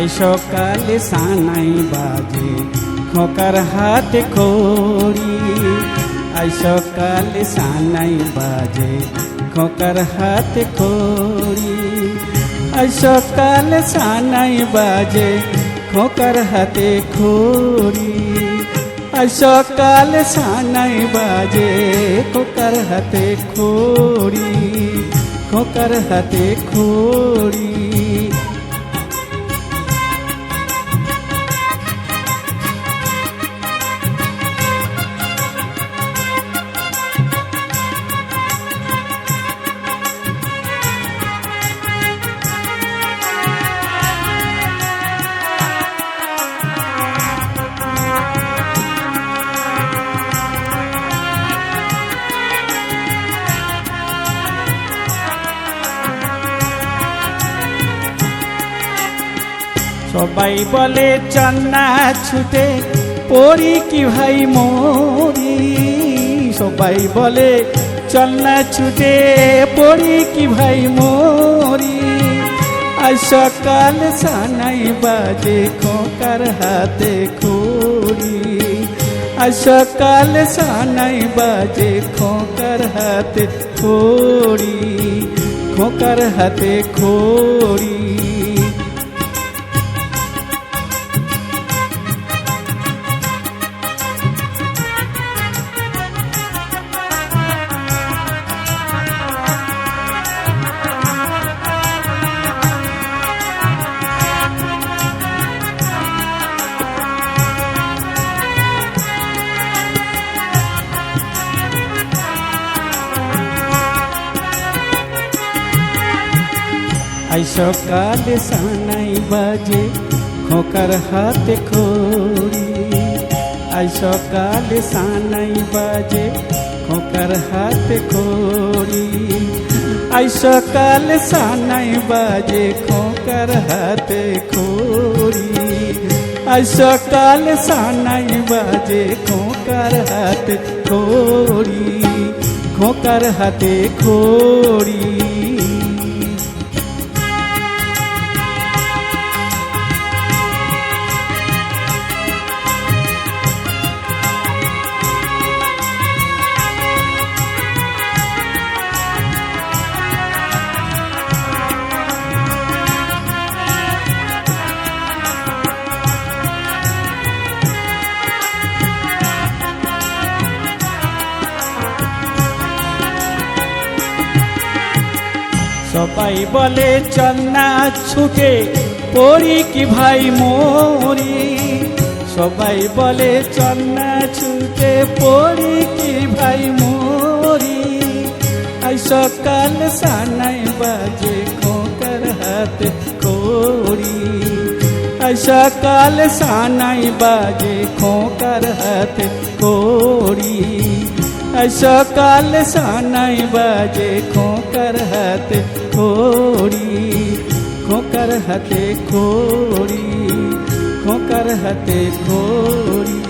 I সকালে সানাই বাজে খোকার হাতে খড়ি। আই সকালে সানাই বাজে খোকার হাতে খড়ি। আই সকালে সানাই বাজে খোকার হাতে খড়ি। আই সকালে সানাই বাজে খোকার হাতে খড়ি। খোকার হাতে খড়ি। সবাই বলে চন্না ছুটে পড়ি কি ভাই মরি। সবাই বলে চন্না ছুটে পড়ি কি ভাই মরি। আজ সকাল সানাই বাজে খোকার হাতে খড়ি। আজ সকাল সানাই বাজে খোকার হাতে খড়ি। খোকার হাতে খড়ি। আই সকালে সানাই বাজে খোকার হাতে খড়ি। আই সকালে সানাই বাজে খোকার হাতে খড়ি। আই সকালে সানাই বাজে খোকার হাতে খড়ি। আই সকালে সানাই বাজে খোকার হাতে খড়ি। খোকার হাতে খড়ি। সবাই বলে চন্না ছুটে পড়ি কি ভাই মরি। সবাই বলে চন্না ছুটে পড়ি কি ভাই মরি। আই সকাল সানাই বাজে খোকার হাতে খড়ি। আই সকাল সানাই বাজে খোকার হাতে খড়ি। আই সকাল সানাই বাজে খোকার হাতে খড়ি। খোকার হাতে খড়ি। খোকার হাতে খড়ি।